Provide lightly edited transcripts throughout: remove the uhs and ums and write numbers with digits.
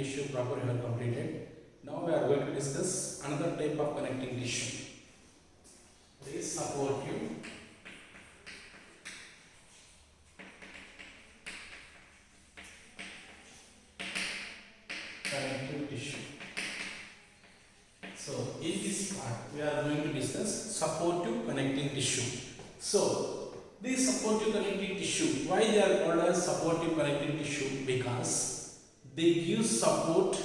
tissue proper we have completed. Now we are going to discuss another type of connecting tissue. It is supportive connective tissue. So in this part we are going to discuss supportive connecting tissue. So this supportive connective tissue, why they are called as supportive connective tissue? Because they give support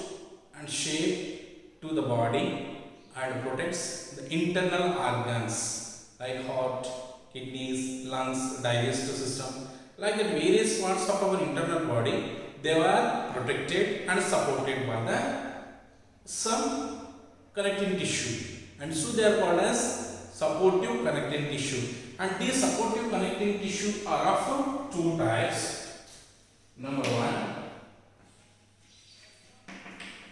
and shape to the body and protects the internal organs like heart, kidneys, lungs, digestive system, like the various parts of our internal body. They are protected and supported by some connecting tissue, and so they are called as supportive connecting tissue. And these supportive connecting tissue are of two types. Number one,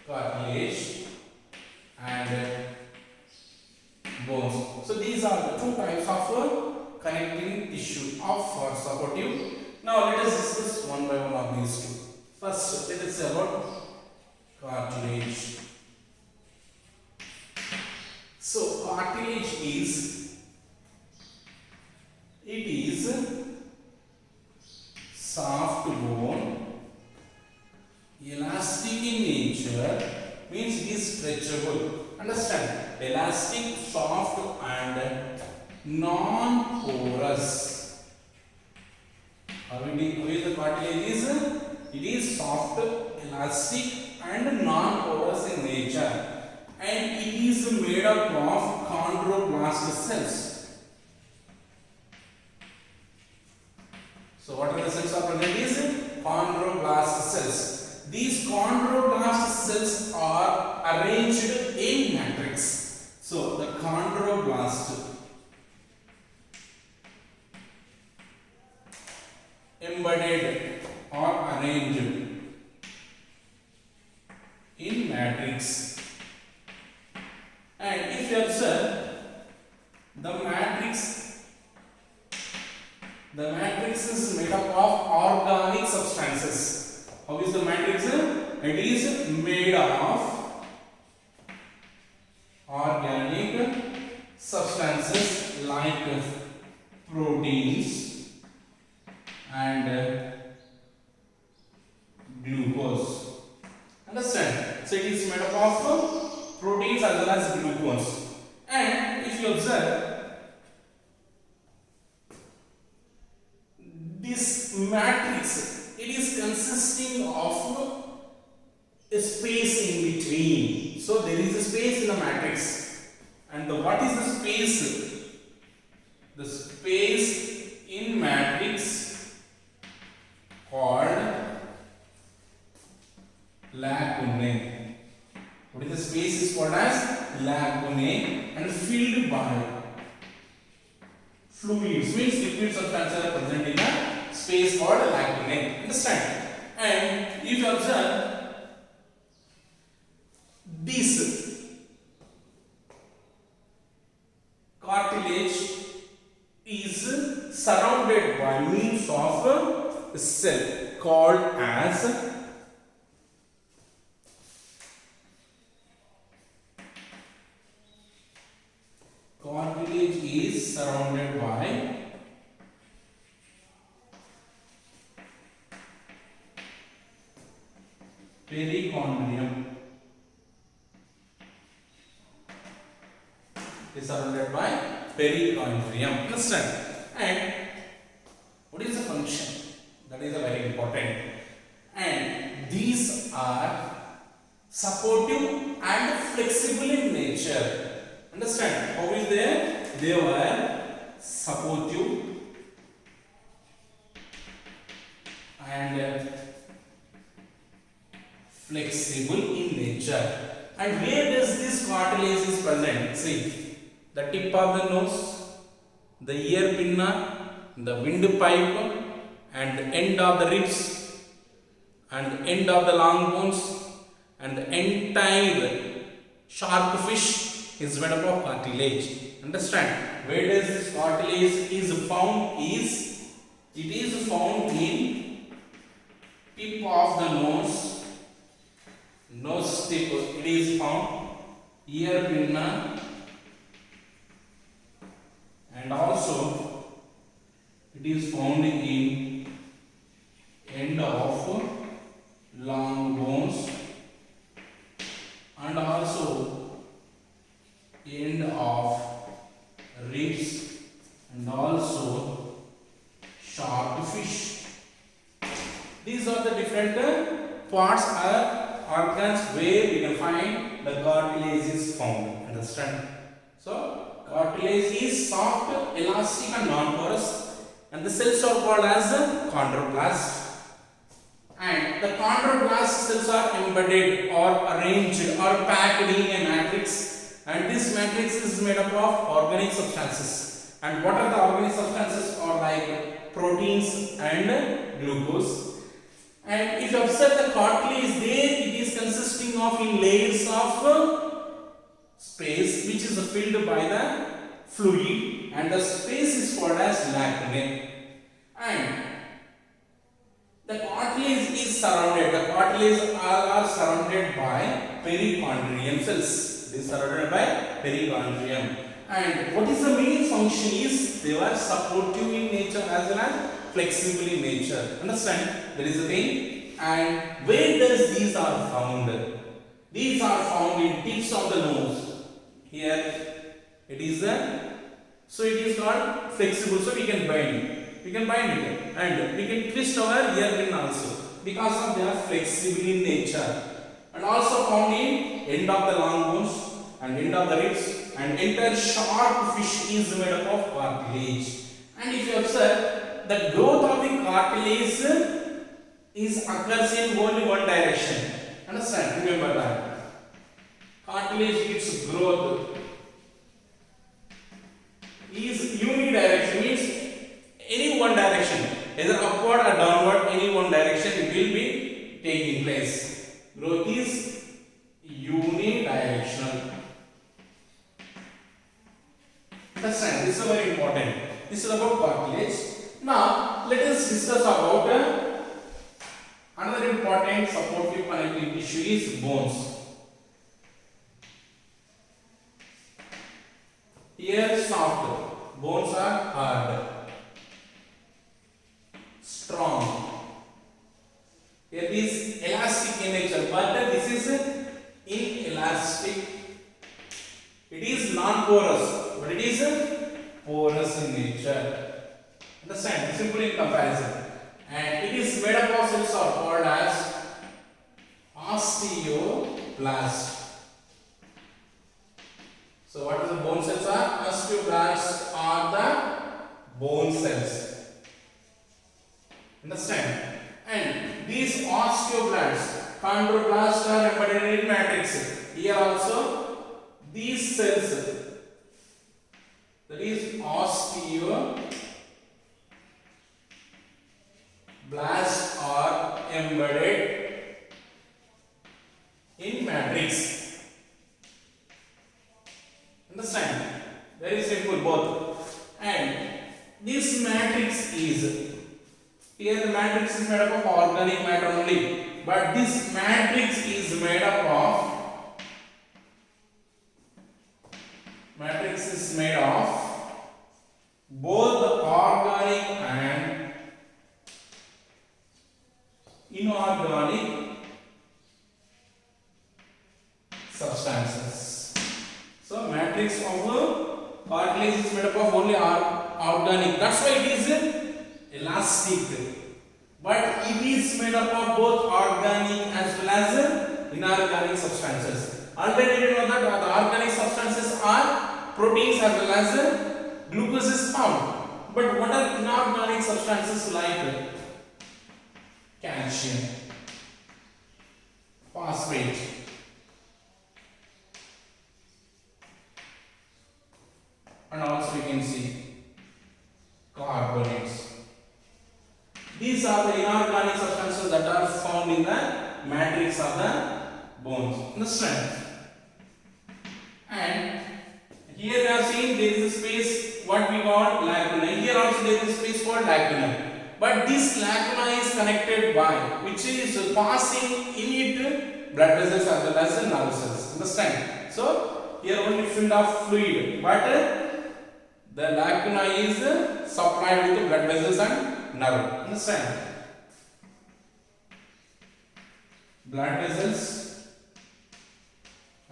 cartilage and bones. So these are the two types of connecting tissue of supportive. Now let us discuss one by one of these two. First, let us say about cartilage. So cartilage is soft bone, elastic in nature, means it is stretchable. Understand? Elastic, soft and non-porous. How is the cartilage is? It is soft, elastic and non-porous in nature, and it is made up of chondroblast cells. So what are the cells are present is chondroblast cells. These chondroblast cells are arranged in matrix. So the chondroblast embedded or arranged in matrix. And if you observe the matrix is made up of organic substances. How is the matrix? It is made of organic substances like proteins and glucose. Understand? So it is made up of proteins as well as glucose. And if you observe, this matrix, it is consisting of a space in between. So there is a space in the matrix. And what is the space? The space in matrix called lacunae. What is the space is called as lacunae and filled by fluids, means liquid substances are present in a space called lacunae. Understand? And if you observe, this cartilage is surrounded by means of a cell called as cartilage is surrounded by perichondrium. Is surrounded by perichondrium. Understand? And what is the function? That is a very important. And these are supportive and flexible in nature. Understand? How is there? They were supportive and flexible in nature. And where does this cartilage is present? See, the tip of the nose, the ear pinna, the windpipe, and the end of the ribs, and the end of the long bones, and the entire shark fish is made up of cartilage. Understand? Where does this cartilage is found? It is found in tip of the nose, tip, it is found ear pinna and also it is found in end of long bones and also end of ribs and also shark fish. These are the different parts or organs where we can find the cartilage is found. Understand? So cartilage is soft, elastic and non-porous, and the cells are called as chondroblast. And the chondroblast cells are embedded or arranged or packed in a matrix, and this matrix is made up of organic substances. And what are the organic substances? Are like proteins and glucose. And if you observe the cartilage there, it is consisting of in layers of space which is filled by the fluid, and the space is called as lacunae. And the cartilage is surrounded, the cartilage are surrounded by perichondrium cells. They are surrounded by perichondrium. And what is the main function is they are supportive in nature as well as flexible in nature. Understand? That is the thing. And where does these are found? These are found in tips of the nose. Here it is so it is called flexible, so we can bind it. We can bind it and we can twist our ear pin also because of they are flexible in nature. And also found in end of the long bones and end of the ribs, and entire shark fish is made up of cartilage. And if you observe, the growth of the cartilage occurs in only one direction. Understand? Remember that. Cartilage, its growth is unidirectional, means any one direction, either upward or downward, any one direction it will be taking place. Growth is unidirectional. Understand? This is very important. This is about cartilage. Now let us discuss about another important supportive connective tissue is bones. Here soft, bones are hard, strong. Here is elastic in nature, but this is inelastic. It is non-porous, but it is porous in nature. Understand? Simple in comparison. And it is made up of cells are called as osteoblast. So what are the bone cells are? Osteoblasts are the bone cells. Understand? And these osteoblasts, chondroblasts are embedded in matrix. Here also these cells, that is osteoblasts are embedded in matrix. Understand? Very simple both. And this matrix is, here the matrix is made up of organic matter only, but this matrix is made up of both organic and inorganic substances. So matrix of cartilage is made up of only organic. That's why it is elastic. But it is made up of both organic as well as inorganic substances. Already you know that the organic substances are proteins as well as glucose is found. But what are inorganic substances like calcium, phosphate, and also we can see carbonates. These are the inorganic substances that are found in the matrix of the bones. Understand? And here we are seeing there is a space what we call lacuna. Here also there is a space called lacuna. But this lacuna is connected by which is passing in it blood vessels as well as the nerve cells. Understand? So here only filled of fluid, but the lacuna is supplied with blood vessels and nerve. Understand? Blood vessels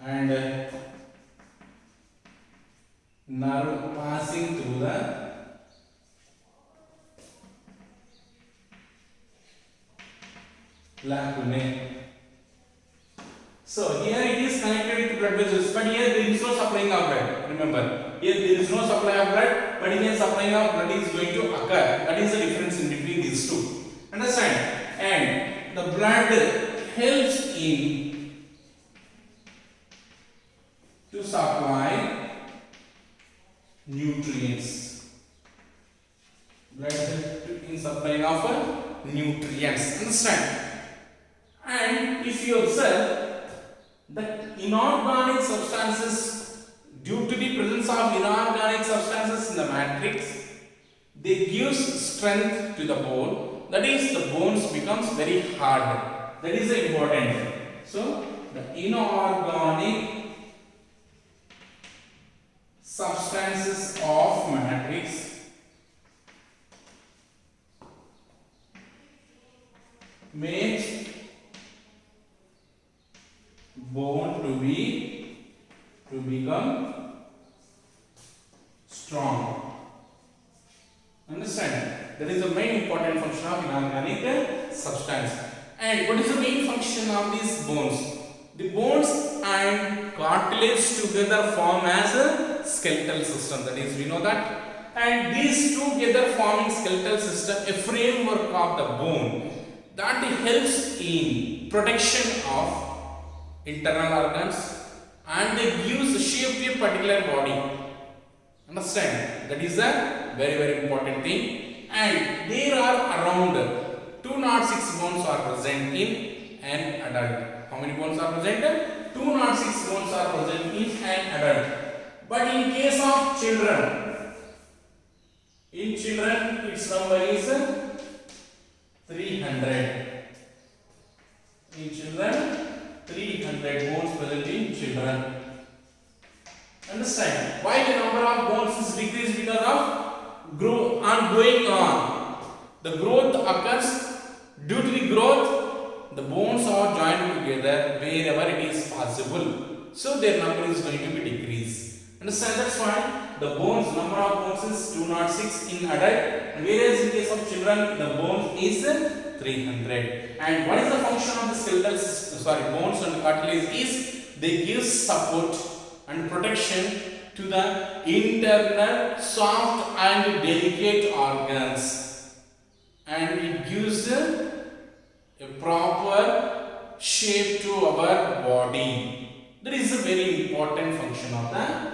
and nerve passing through the lacunae. So here it is connected with blood vessels, but here there is no supplying of blood. Remember, here there is no supply of blood, but here supplying of blood is going to occur. That is the difference in between these two. Understand? And the blood helps in to supply nutrients. Blood helps in supplying of nutrients. Understand? And if you observe that inorganic substances, due to the presence of inorganic substances in the matrix, they give strength to the bone. That is, the bones becomes very hard. That is important. So the inorganic substances of matrix makes bone to become strong. Understand? That is the main important function of inorganic substance. And what is the main function of these bones? The bones and cartilage together form as a skeletal system. That is, we know that. And these two together forming skeletal system, a framework of the bone that helps in protection of internal organs, and they gives shape to a particular body. Understand? That is a very, very important thing. And there are around 206 bones are present in an adult. How many bones are present? 206 bones are present in an adult. But in case of children, its number is 300. In children, 300 bones present in children. Understand? Why the number of bones is decreased? Because of going on. The growth occurs. Due to the growth, the bones are joined together wherever it is possible. So their number is going to be decreased. Understand? That's why the bones, number of bones is 206 in adult, whereas in case of children, the bone is 300. And what is the function of the skeletal system? Bones and cartilage is they give support and protection to the internal soft and delicate organs, and it gives a proper shape to our body. That is a very important function of the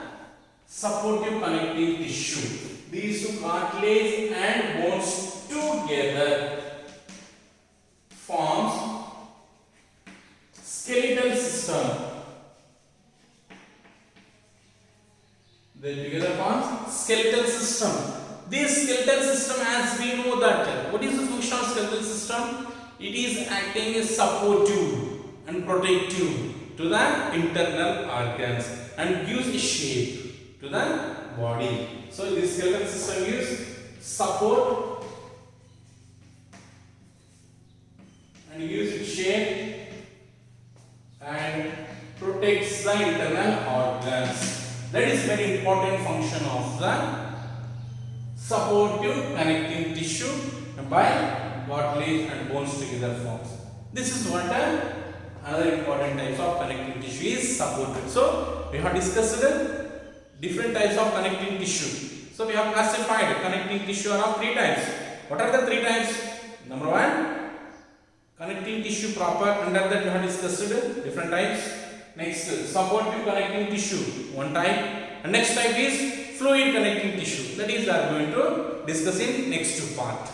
supportive connective tissue. These two, cartilage and bones together, forms skeletal system. They together forms skeletal system. This skeletal system, as we know that, what is the function of skeletal system? It is acting as supportive and protective to the internal organs and gives a shape to the body. So this skeletal system gives support and gives it shape and protects the internal organs. That is very important function of the supportive connecting tissue by cartilage and bones together forms. This is what another important types of connecting tissue is supportive. So we have discussed different types of connecting tissue. So we have classified connecting tissue are of three types. What are the three types? Number one, connecting tissue proper. Under that we have discussed different types. Next, supportive connecting tissue, one type. And next type is fluid connecting tissue. That is we are going to discuss in next part.